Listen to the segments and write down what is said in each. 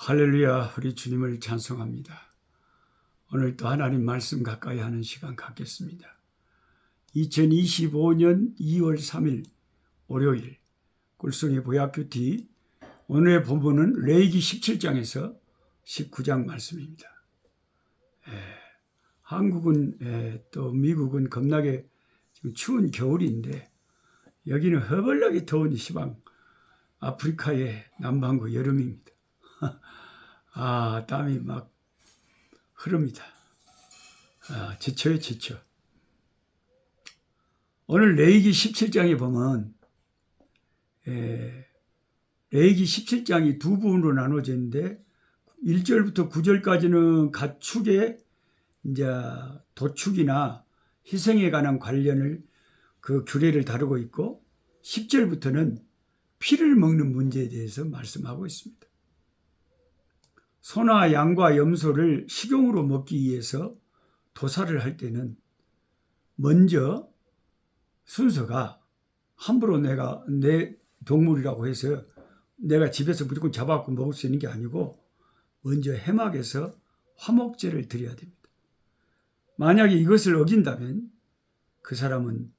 할렐루야, 우리 주님을 찬송합니다. 오늘 또 하나님 말씀 가까이 하는 시간 갖겠습니다. 2025년 2월 3일 월요일 꿀송이 보약큐티, 오늘의 본문은 레위기 17장에서 19장 말씀입니다. 한국은 또 미국은 겁나게 지금 추운 겨울인데, 여기는 허벌나게 더운 시방 아프리카의 남반구 여름입니다. 땀이 막 흐릅니다. 지쳐요, 지쳐. 오늘 레위기 17장에 보면, 레위기 17장이 두 부분으로 나눠져 있는데, 1절부터 9절까지는 가축의 이제 도축이나 희생에 관한 관련을 그 규례를 다루고 있고, 10절부터는 피를 먹는 문제에 대해서 말씀하고 있습니다. 소나 양과 염소를 식용으로 먹기 위해서 도살을 할 때는 먼저 순서가 함부로 내가 내 동물이라고 해서 내가 집에서 무조건 잡아갖고 먹을 수 있는 게 아니고, 먼저 회막에서 화목제를 드려야 됩니다. 만약에 이것을 어긴다면 그 사람은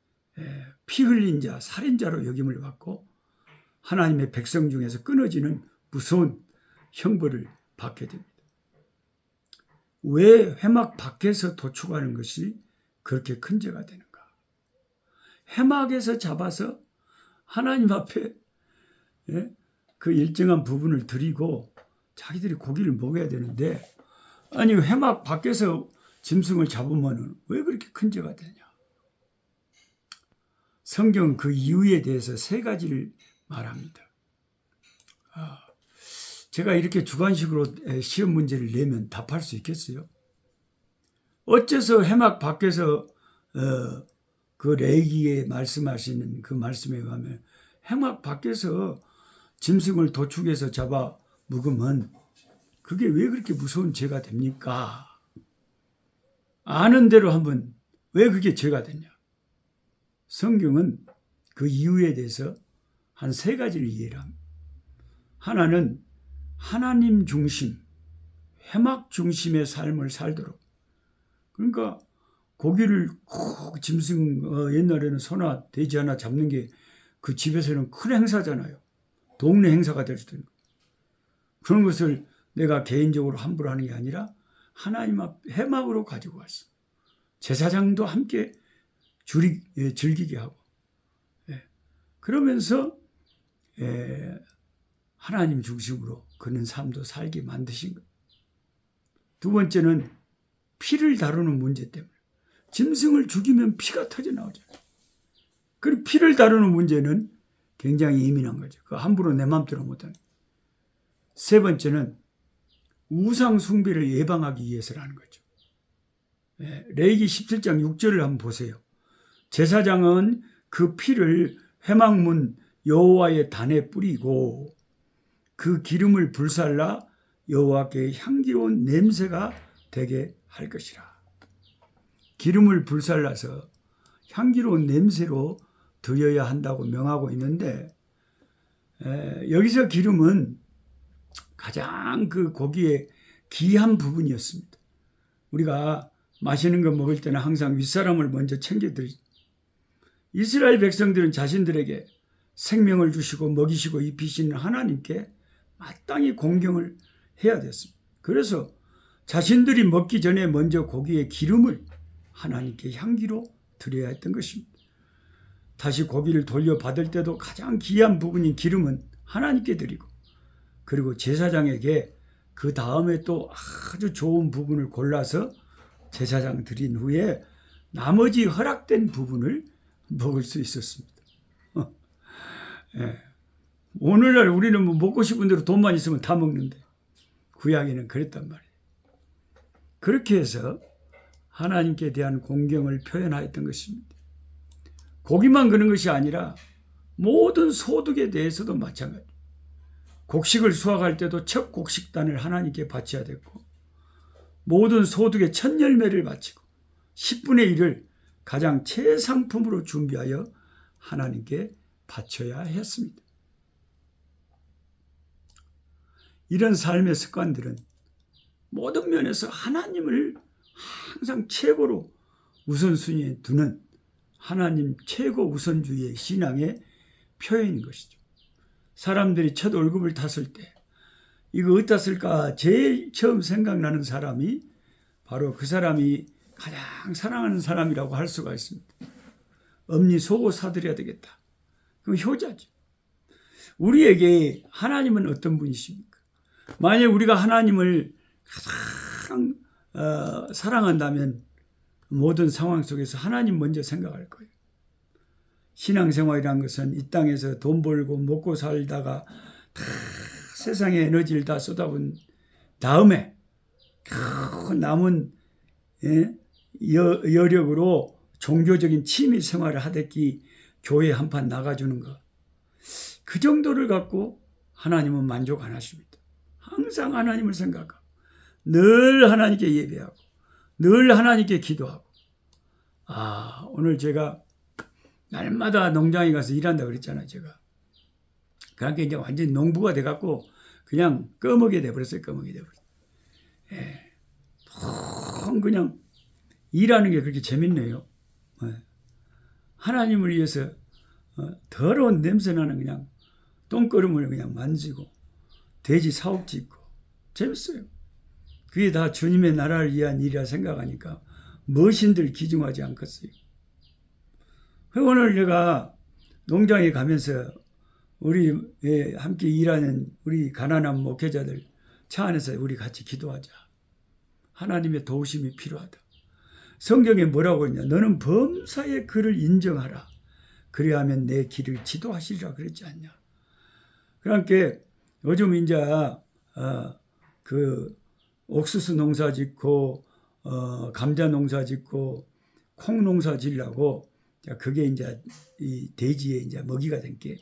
피 흘린 자, 살인자로 여김을 받고 하나님의 백성 중에서 끊어지는 무서운 형벌을 받게 됩니다. 왜 회막 밖에서 도축하는 것이 그렇게 큰 죄가 되는가? 회막에서 잡아서 하나님 앞에 그 일정한 부분을 드리고 자기들이 고기를 먹어야 되는데, 아니 회막 밖에서 짐승을 잡으면 왜 그렇게 큰 죄가 되냐? 성경은 그 이유에 대해서 세 가지를 말합니다. 제가 이렇게 주관식으로 시험 문제를 내면 답할 수 있겠어요? 어째서 회막 밖에서 그 레위기에 말씀하시는 그 말씀에 가면 회막 밖에서 짐승을 도축해서 잡아 먹으면 그게 왜 그렇게 무서운 죄가 됩니까? 아는 대로 한번 왜 그게 죄가 되냐? 성경은 그 이유에 대해서 한 세 가지를 이해를 합니다. 하나는 하나님 중심, 회막 중심의 삶을 살도록. 그러니까 고기를 짐승, 옛날에는 소나 돼지 하나 잡는 게 그 집에서는 큰 행사잖아요. 동네 행사가 될 수도 있는 거예요. 그런 것을 내가 개인적으로 함부로 하는 게 아니라 하나님 앞 회막으로 가지고 왔어. 제사장도 함께 즐기게 하고, 그러면서 하나님 중심으로 그런 삶도 살게 만드신 거예요. 두 번째는 피를 다루는 문제 때문에. 짐승을 죽이면 피가 터져 나오잖아요. 그 피를 다루는 문제는 굉장히 예민한 거죠. 그 함부로 내 마음대로 못하는 거예요. 세 번째는 우상 숭배를 예방하기 위해서라는 거죠. 레위기 17장 6절을 한번 보세요. 제사장은 그 피를 회막문 여호와의 단에 뿌리고 그 기름을 불살라 여호와께 향기로운 냄새가 되게 할 것이라. 기름을 불살라서 향기로운 냄새로 드려야 한다고 명하고 있는데, 여기서 기름은 가장 그 고기의 귀한 부분이었습니다. 우리가 맛있는 거 먹을 때는 항상 윗사람을 먼저 챙겨드리죠. 이스라엘 백성들은 자신들에게 생명을 주시고 먹이시고 입히시는 하나님께 마땅히 공경을 해야 됐습니다. 그래서 자신들이 먹기 전에 먼저 고기의 기름을 하나님께 향기로 드려야 했던 것입니다. 다시 고기를 돌려받을 때도 가장 귀한 부분인 기름은 하나님께 드리고, 그리고 제사장에게 그 다음에 또 아주 좋은 부분을 골라서 제사장 드린 후에 나머지 허락된 부분을 먹을 수 있었습니다. 오늘날 우리는 뭐 먹고 싶은 대로 돈만 있으면 다 먹는데, 구약에는 그랬단 말이에요. 그렇게 해서 하나님께 대한 공경을 표현하였던 것입니다. 고기만 그런 것이 아니라 모든 소득에 대해서도 마찬가지입니다. 곡식을 수확할 때도 첫 곡식단을 하나님께 바쳐야 됐고, 모든 소득의 첫 열매를 바치고 10분의 1을 가장 최상품으로 준비하여 하나님께 바쳐야 했습니다. 이런 삶의 습관들은 모든 면에서 하나님을 항상 최고로 우선순위에 두는 하나님 최고 우선주의의 신앙의 표현인 것이죠. 사람들이 첫 월급을 탔을 때 이거 어디다 쓸까 제일 처음 생각나는 사람이 바로 그 사람이 가장 사랑하는 사람이라고 할 수가 있습니다. 엄니 속옷 사드려야 되겠다. 그럼 효자죠. 우리에게 하나님은 어떤 분이십니까? 만약 우리가 하나님을 가장 사랑한다면 모든 상황 속에서 하나님 먼저 생각할 거예요. 신앙생활이란 것은 이 땅에서 돈 벌고 먹고 살다가 다 세상의 에너지를 다 쏟아본 다음에 남은 여력으로 종교적인 취미 생활을 하듯이 교회 한판 나가주는 것. 그 정도를 갖고 하나님은 만족 안 하십니다. 항상 하나님을 생각하고 늘 하나님께 예배하고 늘 하나님께 기도하고. 오늘 제가 날마다 농장에 가서 일한다고 그랬잖아요. 제가. 그러니까 이제 완전히 농부가 돼갖고 그냥 꺼먹게 돼버렸어요. 꺼먹게 돼버렸어요. 그냥 일하는 게 그렇게 재밌네요. 하나님을 위해서 더러운 냄새나는 그냥 똥거름을 그냥 만지고 돼지 사업 짓고 재밌어요. 그게 다 주님의 나라를 위한 일이라 생각하니까 무엇인들 기중하지 않겠어요. 오늘 내가 농장에 가면서 우리 함께 일하는 우리 가난한 목회자들 차 안에서 우리 같이 기도하자. 하나님의 도우심이 필요하다. 성경에 뭐라고 했냐? 너는 범사의 그를 인정하라. 그래야하면 내 길을 지도하시리라 그랬지 않냐? 그러니까 요즘 이제 그 옥수수 농사 짓고 감자 농사 짓고 콩 농사 지려고 그게 이제 이 돼지의 이제 먹이가 된 게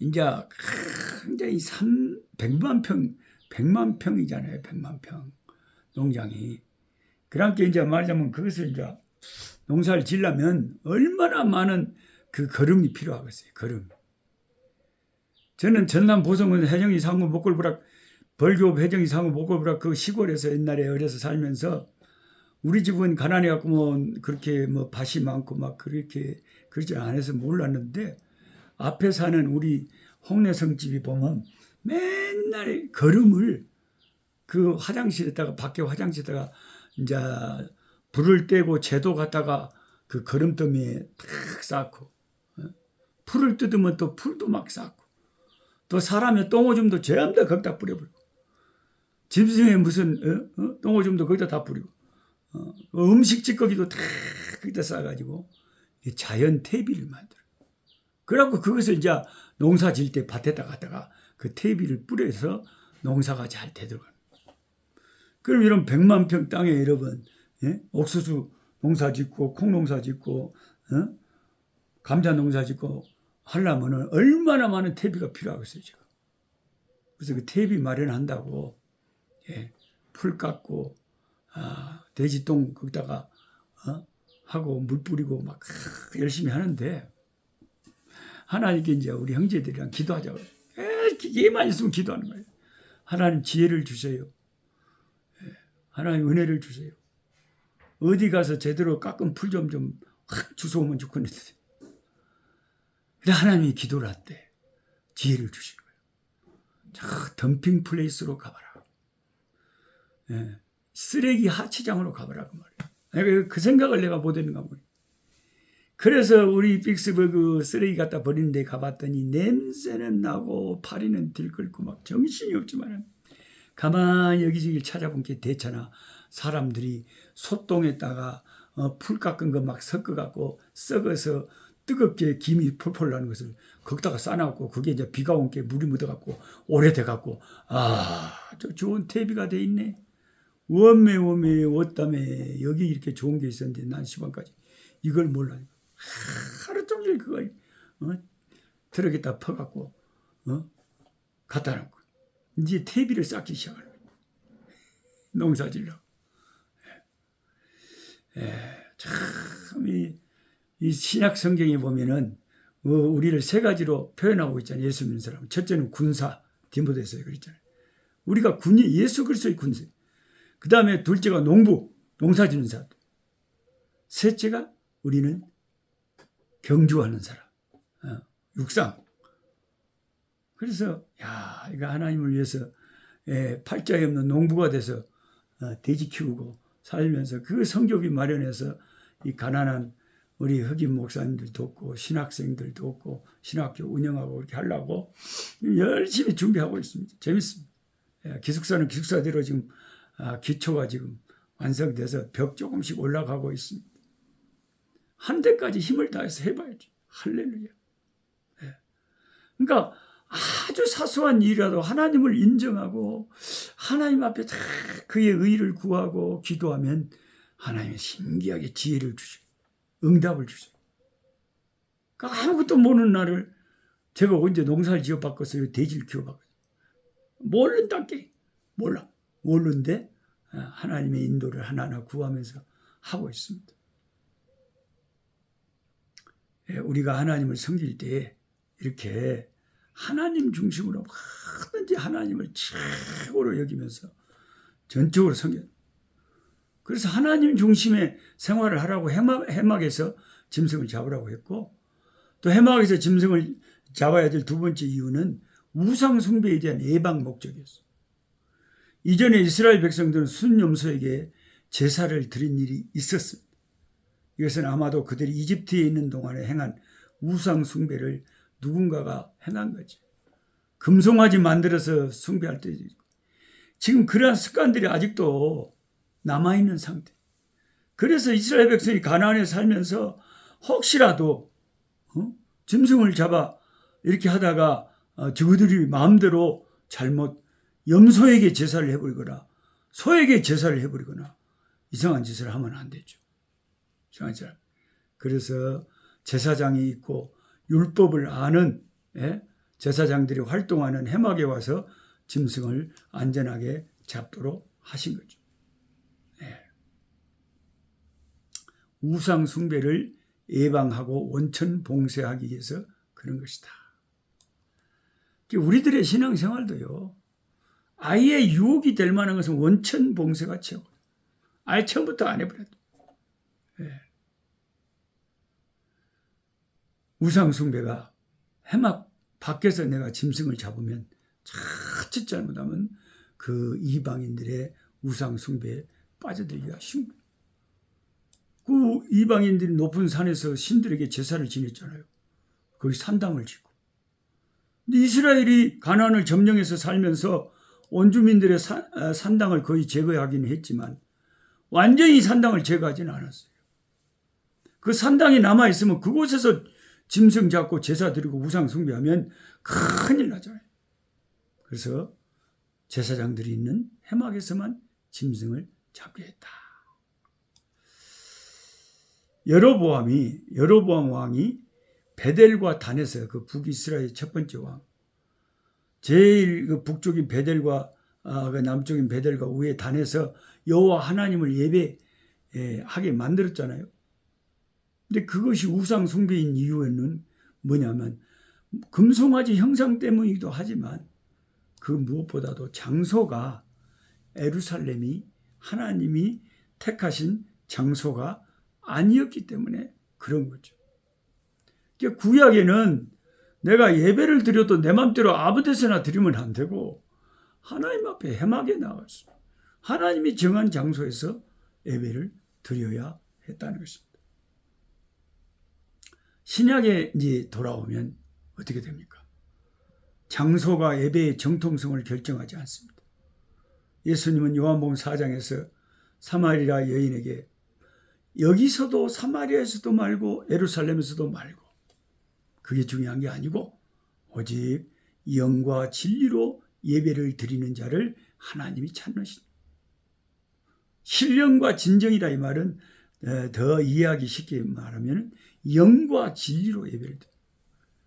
이제 굉장히 100만 평이잖아요. 100만 평 농장이. 그러니까 이제 말하자면 그것을 이제 농사를 지려면 얼마나 많은 그 거름이 필요하겠어요. 거름. 저는 전남 보성군 해정이 상구 목골부락 벌교읍 해정이 상구 목골부락 그 시골에서 옛날에 어려서 살면서 우리 집은 가난해갖고 뭐 그렇게 뭐 밭이 많고 막 그렇게 그러지 않아서 몰랐는데 앞에 사는 우리 홍내성 집이 보면 맨날 거름을 그 화장실에다가 밖에 화장실에다가 이제 불을 떼고 재도 갖다가 그 거름더미에 탁 쌓고 풀을 뜯으면 또 풀도 막 쌓고 또 사람의 똥오줌도 전부 다 거기다 뿌려버리고 짐승에 무슨 똥오줌도 거기다 다 뿌리고 음식 찌꺼기도 다 거기다 쌓아가지고 자연 퇴비를 만들어. 그래갖고 그것을 이제 농사 질 때 밭에다 갖다가 그 퇴비를 뿌려서 농사가 잘 되도록. 그럼 이런 100만 평 땅에 여러분 옥수수 농사 짓고 콩 농사 짓고 감자 농사 짓고 하려면은 얼마나 많은 퇴비가 필요하겠어요, 지금. 그래서 그 퇴비 마련한다고 풀 깎고 돼지똥 거기다가 하고 물 뿌리고 막 열심히 하는데 하나님께 이제 우리 형제들이랑 기도하자고. 얘만 있으면 기도하는 거예요. 하나님 지혜를 주세요. 하나님 은혜를 주세요. 어디 가서 제대로 깎은 풀 좀 확 주워오면 좋겠는데. 근데 하나님이 기도를 할때 지혜를 주시는 거예요. 저 덤핑 플레이스로 가봐라. 쓰레기 하치장으로 가봐라 그 말이에요. 그 생각을 내가 못했는가 보니. 그래서 우리 빅스버그 쓰레기 갖다 버리는 데 가봤더니 냄새는 나고 파리는 들끓고 막 정신이 없지만 가만히 여기저기 찾아본 게 대차나 사람들이 소똥에다가 풀 깎은 거 막 섞어갖고 썩어서 뜨겁게 김이 폴폴 나는 것을 거기다가 싸놨고 그게 이제 비가 온 게 물이 묻어갖고 오래돼갖고 저 좋은 퇴비가 돼 있네. 원매 어땀에 여기 이렇게 좋은 게 있었는데 난 시방까지 이걸 몰라요. 하루 종일 그걸 트럭에다 퍼갖고 갖다 놓고 이제 퇴비를 쌓기 시작하는 거예요. 농사질러. 참 이 신약 성경에 보면은 우리를 세 가지로 표현하고 있잖아요. 예수 믿는 사람. 첫째는 군사, 디모데서에 그랬잖아요. 우리가 군이 예수 그리스도의 군세. 그 다음에 둘째가 농부, 농사 짓는 사람. 셋째가 우리는 경주하는 사람, 육상. 그래서 이거 하나님을 위해서 팔자에 없는 농부가 돼서 돼지 키우고 살면서 그 성교비 마련해서 이 가난한 우리 흑인 목사님들 돕고 신학생들 돕고 신학교 운영하고 이렇게 하려고 열심히 준비하고 있습니다. 재밌습니다. 기숙사는 기숙사대로 지금 기초가 지금 완성돼서 벽 조금씩 올라가고 있습니다. 한 대까지 힘을 다해서 해봐야죠. 할렐루야. 그러니까 아주 사소한 일이라도 하나님을 인정하고 하나님 앞에 다 그의 의를 구하고 기도하면 하나님이 신기하게 지혜를 주셔. 응답을 주셔. 그러니까 아무것도 모르는 나를 제가 언제 농사를 지어 바꿨어요. 돼지를 키워 바꿨어요. 모른다께 몰라. 모르는데 하나님의 인도를 하나하나 구하면서 하고 있습니다. 우리가 하나님을 섬길 때 이렇게 하나님 중심으로 뭐든지 하나님을 최고로 여기면서 전적으로 섬겨요. 그래서 하나님 중심의 생활을 하라고 해막에서 짐승을 잡으라고 했고, 또 해막에서 짐승을 잡아야 될 두 번째 이유는 우상 숭배에 대한 예방 목적이었어요. 이전에 이스라엘 백성들은 순염소에게 제사를 드린 일이 있었습니다. 이것은 아마도 그들이 이집트에 있는 동안에 행한 우상 숭배를 누군가가 행한 거죠. 금송아지 만들어서 숭배할 때도 있고. 지금 그러한 습관들이 아직도 남아있는 상태. 그래서 이스라엘 백성이 가나안에 살면서 혹시라도 짐승을 잡아 이렇게 하다가 저들이 마음대로 잘못 염소에게 제사를 해버리거나 소에게 제사를 해버리거나 이상한 짓을 하면 안 되죠. 이상한 짓을. 그래서 제사장이 있고 율법을 아는 제사장들이 활동하는 해막에 와서 짐승을 안전하게 잡도록 하신 거죠. 우상 숭배를 예방하고 원천 봉쇄하기 위해서 그런 것이다. 우리들의 신앙생활도요. 아예 유혹이 될 만한 것은 원천 봉쇄가 최고. 아예 처음부터 안 해버려도. 우상 숭배가 해막 밖에서 내가 짐승을 잡으면 자칫 잘못하면 그 이방인들의 우상 숭배에 빠져들기가 쉬운 거예요. 그 이방인들이 높은 산에서 신들에게 제사를 지냈잖아요. 거기 산당을 짓고. 근데 이스라엘이 가나안을 점령해서 살면서 원주민들의 산당을 거의 제거하기는 했지만 완전히 산당을 제거하지는 않았어요. 그 산당이 남아있으면 그곳에서 짐승 잡고 제사 드리고 우상 숭배하면 큰일 나잖아요. 그래서 제사장들이 있는 해막에서만 짐승을 잡게 했다. 여로보암 왕이 베델과 단에서 그 북이스라엘 첫 번째 왕, 제일 그 북쪽인 베델과 그 남쪽인 베델과 위에 단에서 여호와 하나님을 예배하게 만들었잖아요. 근데 그것이 우상 숭배인 이유는 뭐냐면 금송아지 형상 때문이기도 하지만 그 무엇보다도 장소가 예루살렘이 하나님이 택하신 장소가 아니었기 때문에 그런 거죠. 구약에는 내가 예배를 드려도 내 맘대로 아무 데서나 드리면 안 되고 하나님 앞에 해막에 나가서 하나님이 정한 장소에서 예배를 드려야 했다는 것입니다. 신약에 이제 돌아오면 어떻게 됩니까? 장소가 예배의 정통성을 결정하지 않습니다. 예수님은 요한복음 4장에서 사마리아 여인에게 여기서도 사마리아에서도 말고 예루살렘에서도 말고 그게 중요한 게 아니고 오직 영과 진리로 예배를 드리는 자를 하나님이 찾으신다. 신령과 진정이라 이 말은 더 이해하기 쉽게 말하면 영과 진리로 예배를 드립니다.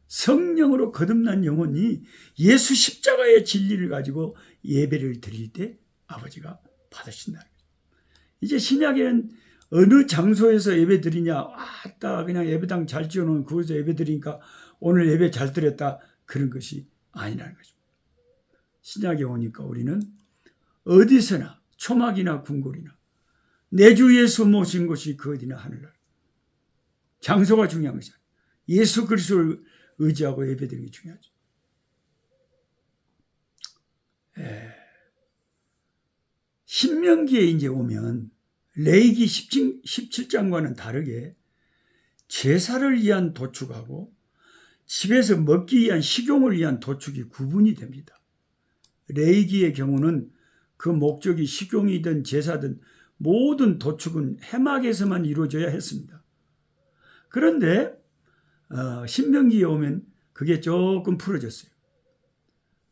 성령으로 거듭난 영혼이 예수 십자가의 진리를 가지고 예배를 드릴 때 아버지가 받으신다는 거죠. 이제 신약에는 어느 장소에서 예배 드리냐, 그냥 예배당 잘 지어놓은 그곳에서 예배 드리니까 오늘 예배 잘 드렸다, 그런 것이 아니라는 거죠. 신약에 오니까 우리는 어디서나 초막이나 궁궐이나 내 주 예수 모신 곳이 그 어디나 하늘나라. 장소가 중요한 것이 아니라 예수 그리스도를 의지하고 예배드리는 게 중요하죠. 신명기에 이제 오면 레위기 17장과는 다르게 제사를 위한 도축하고 집에서 먹기 위한 식용을 위한 도축이 구분이 됩니다. 레위기의 경우는 그 목적이 식용이든 제사든 모든 도축은 회막에서만 이루어져야 했습니다. 그런데 신명기에 오면 그게 조금 풀어졌어요.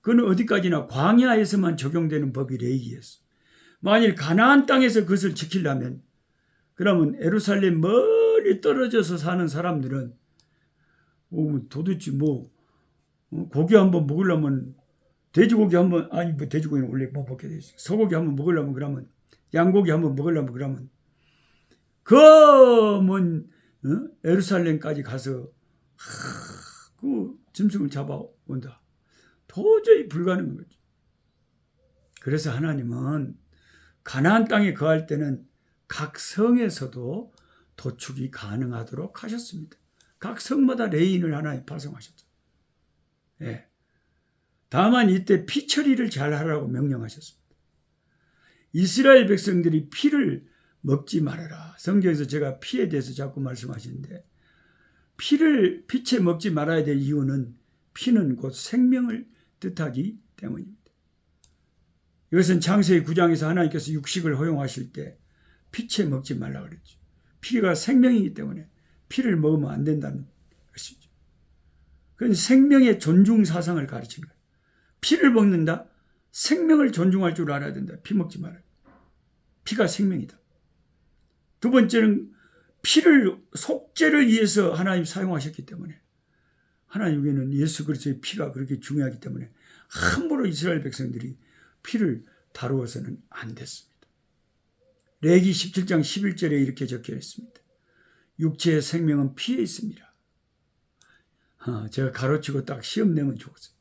그건 어디까지나 광야에서만 적용되는 법이 레위기였어요. 만일 가나안 땅에서 그것을 지키려면 그러면 예루살렘 멀리 떨어져서 사는 사람들은 도대체 고기 한번 먹으려면 돼지고기 한번 돼지고기는 원래 못 먹게 돼 있어요. 소고기 한번 먹으려면 그러면 양고기 한번 먹으려면 그러면 예루살렘까지 가서 그 짐승을 잡아온다. 도저히 불가능한 거죠. 그래서 하나님은 가나안 땅에 거할 때는 각 성에서도 도축이 가능하도록 하셨습니다. 각 성마다 레인을 하나님 파송하셨죠. 예. 다만 이때 피 처리를 잘 하라고 명령하셨습니다. 이스라엘 백성들이 피를 먹지 말아라. 성경에서 제가 피에 대해서 자꾸 말씀하시는데 피채 먹지 말아야 될 이유는 피는 곧 생명을 뜻하기 때문입니다. 이것은 창세기 9장에서 하나님께서 육식을 허용하실 때 피채 먹지 말라 그랬죠. 피가 생명이기 때문에 피를 먹으면 안 된다는 것이죠. 그건 생명의 존중 사상을 가르친 거예요. 피를 먹는다? 생명을 존중할 줄 알아야 된다. 피 먹지 말아요. 피가 생명이다. 두 번째는 피를 속죄를 위해서 하나님 사용하셨기 때문에 하나님에게는 예수 그리스도의 피가 그렇게 중요하기 때문에 함부로 이스라엘 백성들이 피를 다루어서는 안 됐습니다. 레위기 17장 11절에 이렇게 적혀 있습니다. 육체의 생명은 피에 있습니다. 제가 가로치고 딱 시험 내면 좋겠어요.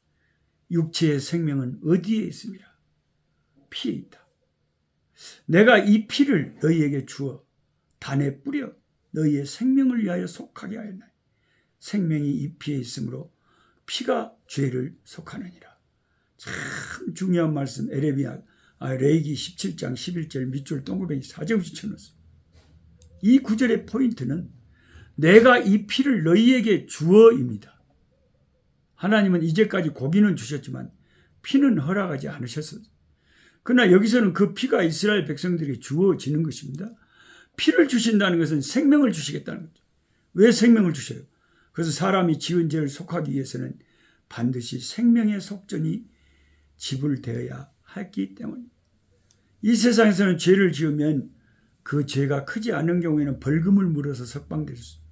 육체의 생명은 어디에 있습니다? 피에 있다. 내가 이 피를 너희에게 주어 단에 뿌려 너희의 생명을 위하여 속하게 하였나니 생명이 이 피에 있으므로 피가 죄를 속하느니라. 참 중요한 말씀. 레위기 17장 11절 밑줄 동그라미 4점씩 쳐놓았어요. 이 구절의 포인트는 내가 이 피를 너희에게 주어입니다. 하나님은 이제까지 고기는 주셨지만 피는 허락하지 않으셨어요. 그러나 여기서는 그 피가 이스라엘 백성들에게 주어지는 것입니다. 피를 주신다는 것은 생명을 주시겠다는 거죠. 왜 생명을 주셔요? 그래서 사람이 지은 죄를 속하기 위해서는 반드시 생명의 속전이 지불되어야 했기 때문입니다. 이 세상에서는 죄를 지으면 그 죄가 크지 않은 경우에는 벌금을 물어서 석방될 수 있습니다.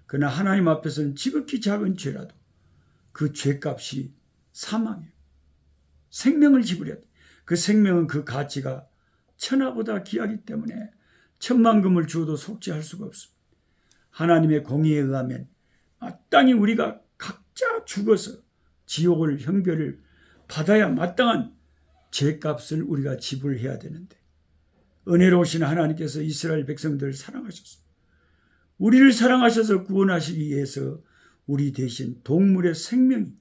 그러나 하나님 앞에서는 지극히 작은 죄라도 그 죄값이 사망이에요. 생명을 지불해야 돼. 그 생명은 그 가치가 천하보다 귀하기 때문에 천만금을 주어도 속죄할 수가 없습니다. 하나님의 공의에 의하면 마땅히 우리가 각자 죽어서 지옥을 형벌을 받아야 마땅한 죄값을 우리가 지불해야 되는데 은혜로우신 하나님께서 이스라엘 백성들을 사랑하셨습니다. 우리를 사랑하셔서 구원하시기 위해서 우리 대신 동물의 생명이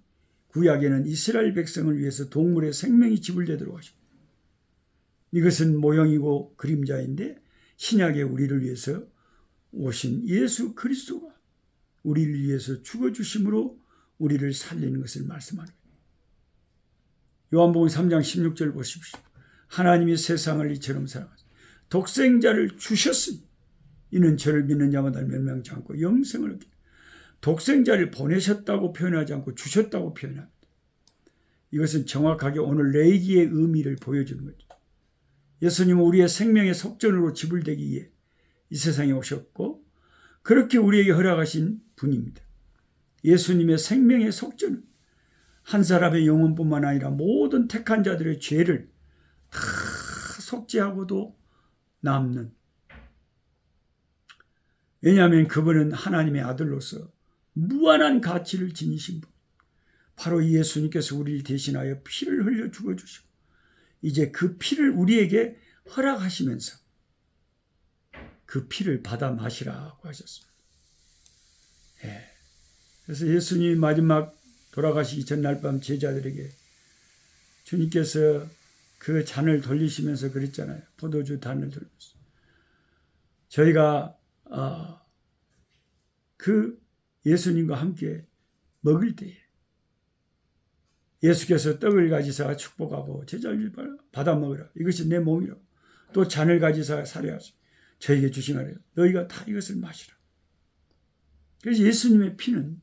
구약에는 이스라엘 백성을 위해서 동물의 생명이 지불되도록 하십니다. 이것은 모형이고 그림자인데 신약에 우리를 위해서 오신 예수 그리스도가 우리를 위해서 죽어주심으로 우리를 살리는 것을 말씀하는 거예요. 요한복음 3장 16절 보십시오. 하나님이 세상을 이처럼 사랑하사 독생자를 주셨으니 이는 저를 믿는 자마다 멸망치 않고 영생을 얻게. 독생자를 보내셨다고 표현하지 않고 주셨다고 표현합니다. 이것은 정확하게 오늘 레위기의 의미를 보여주는 거죠. 예수님은 우리의 생명의 속전으로 지불되기 위해 이 세상에 오셨고 그렇게 우리에게 허락하신 분입니다. 예수님의 생명의 속전은 한 사람의 영혼뿐만 아니라 모든 택한 자들의 죄를 다 속죄하고도 남는. 왜냐하면 그분은 하나님의 아들로서 무한한 가치를 지니신 분. 바로 이 예수님께서 우리를 대신하여 피를 흘려 죽어주시고 이제 그 피를 우리에게 허락하시면서 그 피를 받아 마시라고 하셨습니다. 예. 그래서 예수님이 마지막 돌아가시기 전날 밤 제자들에게 주님께서 그 잔을 돌리시면서 그랬잖아요. 포도주 잔을 돌리면서 저희가 그 예수님과 함께 먹을 때에 예수께서 떡을 가지사 축복하고 제자를 받아 먹으라. 이것이 내 몸이라고. 또 잔을 가지사 사려하시 저에게 주시나래요. 너희가 다 이것을 마시라. 그래서 예수님의 피는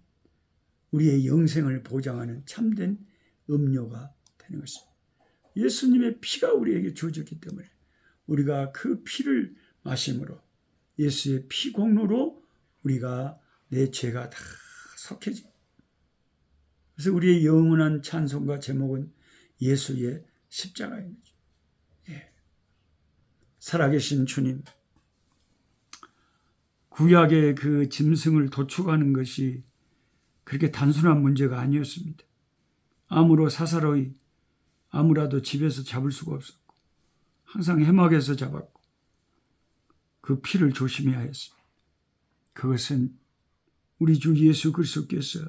우리의 영생을 보장하는 참된 음료가 되는 것입니다. 예수님의 피가 우리에게 주어졌기 때문에 우리가 그 피를 마심으로 예수의 피 공로로 우리가 내 죄가 다 속해집니다. 그래서 우리의 영원한 찬송과 제목은 예수의 십자가입니다. 예. 살아계신 주님, 구약의 그 짐승을 도축하는 것이 그렇게 단순한 문제가 아니었습니다. 암으로 사사로이 아무라도 집에서 잡을 수가 없었고 항상 해막에서 잡았고 그 피를 조심해야 했습니다. 그것은 우리 주 예수 그리스도께서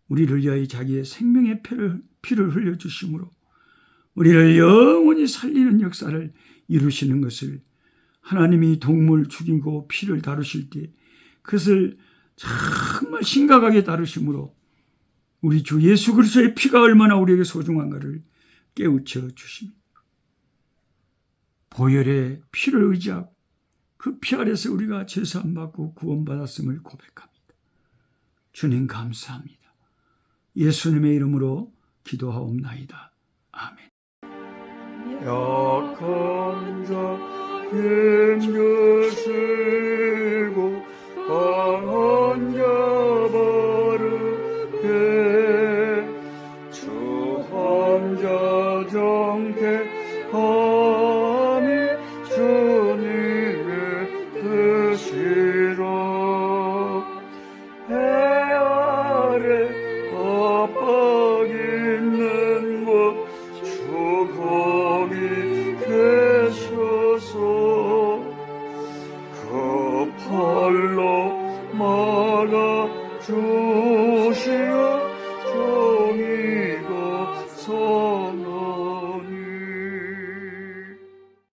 우리를 위하여 자기의 생명의 피를 흘려주심으로 우리를 영원히 살리는 역사를 이루시는 것을 하나님이 동물 죽이고 피를 다루실 때 그것을 정말 심각하게 다루심으로 우리 주 예수 그리스도의 피가 얼마나 우리에게 소중한가를 깨우쳐 주십니다. 보혈의 피를 의지하고 그 피 아래서 우리가 죄사함 받고 구원받았음을 고백합니다. 주님 감사합니다. 예수님의 이름으로 기도하옵나이다. 아멘. 약한 자 힘주시고 강한 자 바르게 주한 자 정태함이 주님의 뜻이라. 해 아래 압박 있는 곳 주 거기 계셔서 그 팔로 막아 주